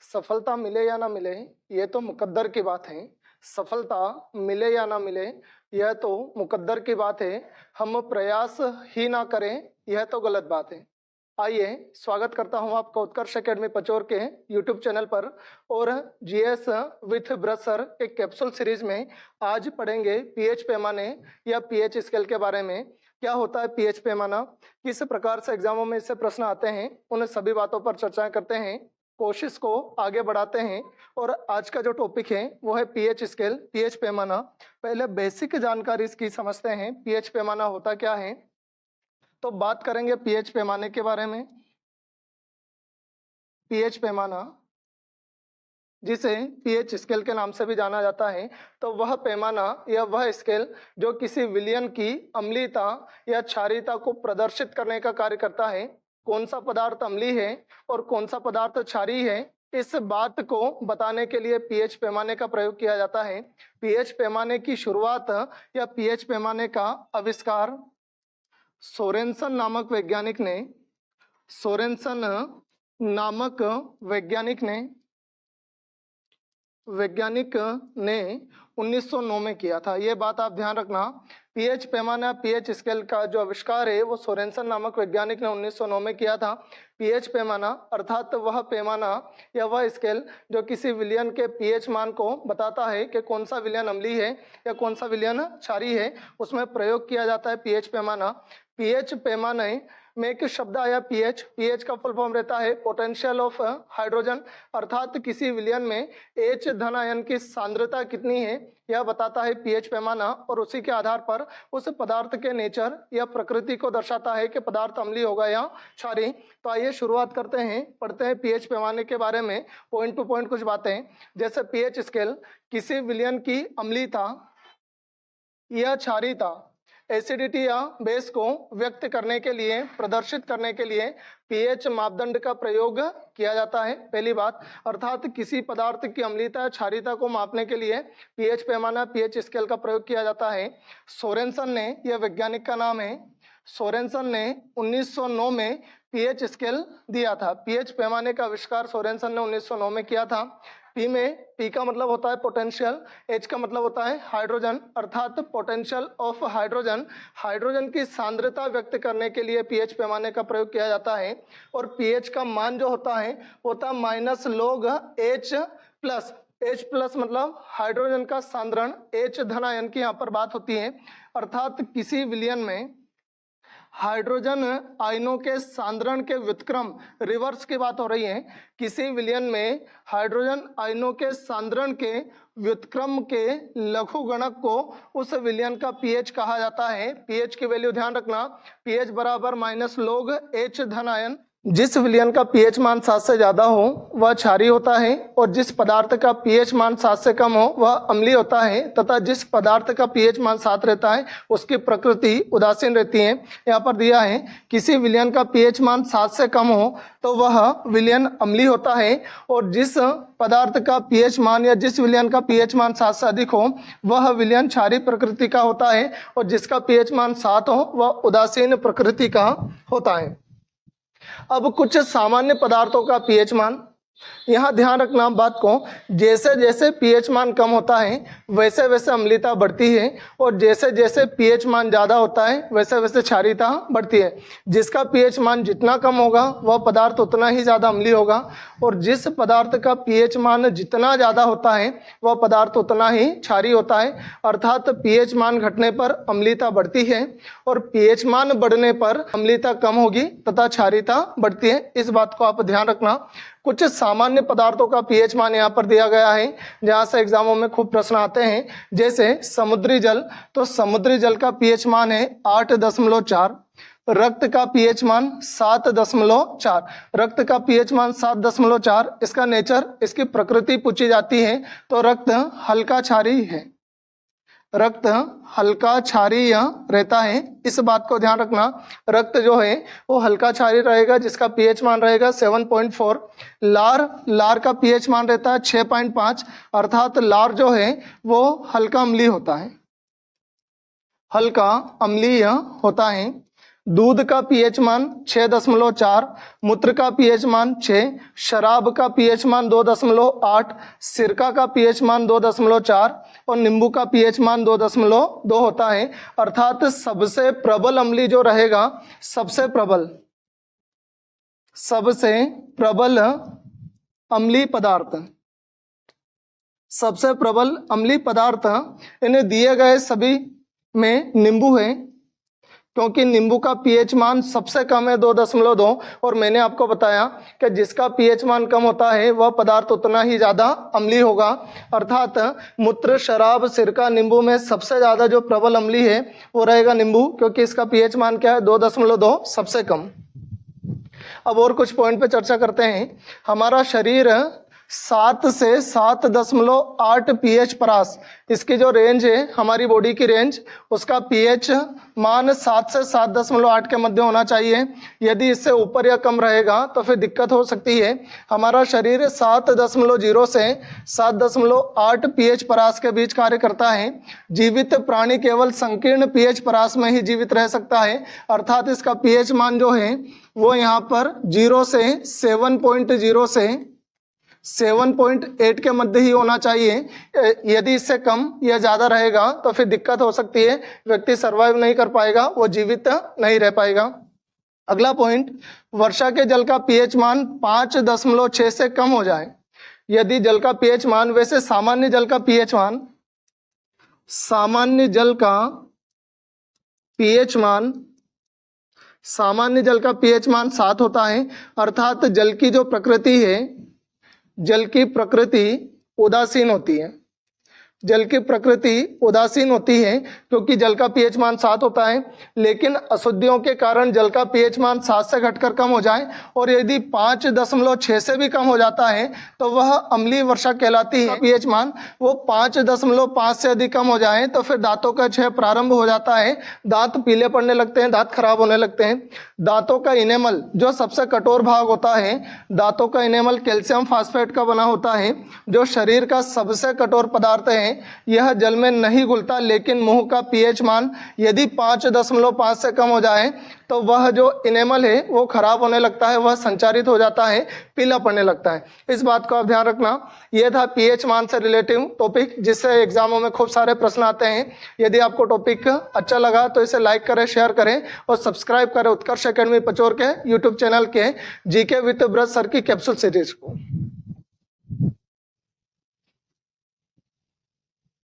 सफलता मिले या ना मिले ये तो मुकद्दर की बात है। सफलता मिले या ना मिले यह तो मुकद्दर की बात है। हम प्रयास ही ना करें यह तो गलत बात है। आइए स्वागत करता हूं आपका उत्कर्ष एकेडमी पचोर के यूट्यूब चैनल पर और जीएस विथ ब्रश सर एक कैप्सूल सीरीज में आज पढ़ेंगे पीएच पैमाने या पीएच स्केल के बारे में। क्या होता है पीएच पैमाना, किस प्रकार से एग्जामों में इससे प्रश्न आते हैं, उन सभी बातों पर चर्चा करते हैं, कोशिश को आगे बढ़ाते हैं। और आज का जो टॉपिक है वो है पीएच स्केल, पीएच पैमाना। पहले बेसिक जानकारी इसकी समझते हैं, पीएच पैमाना होता क्या है। तो बात करेंगे पीएच पैमाने के बारे में। पीएच पैमाना जिसे पीएच स्केल के नाम से भी जाना जाता है, तो वह पैमाना या वह स्केल जो किसी विलयन की अम्लीयता या क्षारीयता को प्रदर्शित करने का कार्य करता है। कौन सा पदार्थ अम्लीय है और कौन सा पदार्थ क्षारीय है, इस बात को बताने के लिए पीएच पैमाने का प्रयोग किया जाता है। पीएच पैमाने की शुरुआत या पीएच पैमाने का आविष्कार सोरेनसन नामक वैज्ञानिक ने 1909 में किया था। ये बात आप ध्यान रखना। पीएच पैमाना, पीएच स्केल का जो आविष्कार है वो सोरेनसन नामक वैज्ञानिक ने 1909 में किया था। पीएच पैमाना अर्थात वह पैमाना या वह स्केल जो किसी विलयन के पीएच मान को बताता है कि कौन सा विलयन अम्लीय है या कौन सा विलयन क्षारीय है, उसमें प्रयोग किया जाता है पीएच पैमाना। पीएच पैमाने में एक शब्द आया पीएच। पीएच का फुल फॉर्म रहता है पोटेंशियल ऑफ हाइड्रोजन, अर्थात किसी विलयन में H धन आयन की सांद्रता कितनी है यह बताता है पीएच पैमाना। और उसी के आधार पर उस पदार्थ के नेचर या प्रकृति को दर्शाता है कि पदार्थ अम्लीय होगा या क्षारीय। तो आइए शुरुआत करते हैं, पढ़ते हैं पीएच पैमाने के बारे में पॉइंट टू पॉइंट कुछ बातें। जैसे पीएच स्केल किसी विलयन की अम्लीयता या क्षारीयता, एसिडिटी या बेस को व्यक्त करने के लिए, प्रदर्शित करने के लिए पीएच मापदंड का प्रयोग किया जाता है। पहली बात, अर्थात किसी पदार्थ की अम्लीयता या क्षारीयता को मापने के लिए पीएच पैमाना, पीएच स्केल का प्रयोग किया जाता है। सोरेनसन ने, यह वैज्ञानिक का नाम है, सोरेनसन ने 1909 में पीएच स्केल दिया था। पीएच पैमाने का आविष्कार सोरेनसन ने 1909 में किया था। पी का मतलब होता है पोटेंशियल, H का मतलब होता है हाइड्रोजन, अर्थात पोटेंशियल ऑफ हाइड्रोजन, हाइड्रोजन की सांद्रता व्यक्त करने के लिए पीएच पैमाने का प्रयोग किया जाता है। और पीएच का मान जो होता है minus log H plus. H plus मतलब हाइड्रोजन का सांद्रण, H धन आयन की यहाँ पर बात होती है, अर्थात किसी विलयन में हाइड्रोजन आयनों के सांद्रण के व्युत्क्रम, रिवर्स की बात हो रही है। किसी विलयन में हाइड्रोजन आयनों के सांद्रण के व्युत्क्रम के लघुगणक को उस विलयन का पीएच कहा जाता है। पीएच की वैल्यू ध्यान रखना, पीएच बराबर माइनस log H धन आयन। जिस विलयन का पीएच मान 7 से ज्यादा हो वह क्षारीय होता है और जिस पदार्थ का पीएच मान 7 से कम हो वह अम्लीय होता है, तथा जिस पदार्थ का पीएच मान 7 रहता है उसकी प्रकृति उदासीन रहती है। यहाँ पर दिया है किसी विलयन का पीएच मान 7 से कम हो तो वह विलयन अम्लीय होता है, और जिस पदार्थ का पीएच मान या जिस विलयन का पीएच मान 7 से अधिक हो वह विलयन क्षारीय प्रकृति का होता है, और जिसका पीएच मान 7 हो वह उदासीन प्रकृति का होता है। अब कुछ सामान्य पदार्थों का पीएच मान, यहाँ ध्यान रखना बात को, जैसे जैसे पीएच मान कम होता है वैसे वैसे अम्लीयता बढ़ती है, और जैसे जैसे पीएच मान ज़्यादा होता है वैसे वैसे क्षारीयता बढ़ती है। जिसका पीएच मान जितना कम होगा वह पदार्थ उतना ही ज़्यादा अम्लीय होगा, और जिस पदार्थ का पीएच मान जितना ज़्यादा होता है वह पदार्थ उतना ही क्षारीय होता है। अर्थात पीएच मान घटने पर अम्लीयता बढ़ती है और पीएच मान बढ़ने पर अम्लीयता कम होगी तथा क्षारीयता बढ़ती है। इस बात को आप ध्यान रखना। कुछ सामान्य पदार्थों का पीएच मान यहाँ पर दिया गया है जहाँ से एग्जामों में खूब प्रश्न आते हैं। जैसे समुद्री जल, तो समुद्री जल का पीएच मान है 8.4, रक्त का पीएच मान 7.4, रक्त का पीएच मान 7.4। इसका नेचर, इसकी प्रकृति पूछी जाती है तो रक्त हल्का क्षारीय है, रक्त हल्का क्षारीय रहता है। इस बात को ध्यान रखना, रक्त जो है वो हल्का क्षारीय रहेगा जिसका पीएच मान रहेगा 7.4। लार का पीएच मान रहता है 6.5, अर्थात लार जो है वो हल्का अम्लीय होता है, हल्का अम्लीय होता है। दूध का पीएच मान 6.4, मूत्र का पीएच मान 6, शराब का पीएच मान 2.8, सिरका का पीएच मान 2.4 और नींबू का पीएच मान 2.2 होता है। अर्थात सबसे प्रबल अम्ली जो रहेगा, सबसे प्रबल अम्लीय पदार्थ इन्हें दिए गए सभी में नींबू है, क्योंकि नींबू का पीएच मान सबसे कम है 2.2 और मैंने आपको बताया कि जिसका पीएच मान कम होता है वह पदार्थ उतना ही ज़्यादा अम्लीय होगा। अर्थात मूत्र, शराब, सिरका, नींबू में सबसे ज़्यादा जो प्रबल अम्लीय है वो रहेगा नींबू, क्योंकि इसका पीएच मान क्या है 2.2 सबसे कम। अब और कुछ पॉइंट पे चर्चा करते हैं। हमारा शरीर 7 से 7.8 पीएच परास, इसकी जो रेंज है हमारी बॉडी की रेंज, उसका पीएच मान 7 से 7.8 के मध्य होना चाहिए। यदि इससे ऊपर या कम रहेगा तो फिर दिक्कत हो सकती है। हमारा शरीर 7.0 से 7.8 पीएच परास के बीच कार्य करता है। जीवित प्राणी केवल संकीर्ण पीएच परास में ही जीवित रह सकता है। अर्थात इसका पीएच मान जो है वो यहाँ पर 0 से 7.0 से 7.8 के मध्य ही होना चाहिए। यदि इससे कम या ज़्यादा रहेगा तो फिर दिक्कत हो सकती है, व्यक्ति सर्वाइव नहीं कर पाएगा, वो जीवित नहीं रह पाएगा। अगला पॉइंट, वर्षा के जल का पीएच मान 5.6 से कम हो जाए। यदि जल का पीएच मान, वैसे सामान्य जल का पीएच मान 7 होता है। अर्थात जल की जो प्रकृति है, जल की प्रकृति उदासीन होती है, क्योंकि जल का पीएच मान 7 होता है। लेकिन अशुद्धियों के कारण जल का पीएच मान 7 से घटकर कम हो जाए और यदि 5.6 से भी कम हो जाता है तो वह अम्लीय वर्षा कहलाती है। पीएच मान वो 5.5 से अधिक कम हो जाए तो फिर दांतों का क्षय प्रारंभ हो जाता है, दांत पीले पड़ने लगते हैं, दांत खराब होने लगते हैं। दांतों का इनेमल जो सबसे कठोर भाग होता है, दांतों का इनेमल कैल्शियम फास्फेट का बना होता है, जो शरीर का सबसे कठोर पदार्थ है। यह जल में नहीं घुलता, लेकिन मुंह का पीएच मान यदि 5.5 से कम हो जाए तो वह जो इनेमल है वो खराब होने लगता है, वह संचारित हो जाता है, पीला पड़ने लगता है। इस बात को आप ध्यान रखना। यह था पीएच मान से रिलेटिव टॉपिक, जिससे एग्जामों में खूब सारे प्रश्न आते हैं। यदि आपको टॉपिक अच्छा लगा तो इसे लाइक करें, शेयर करें और सब्सक्राइब करें उत्कर्ष एकेडमी पचोर के यूट्यूब चैनल के जीके विद ब्रज सर की कैप्सूल सीरीज को।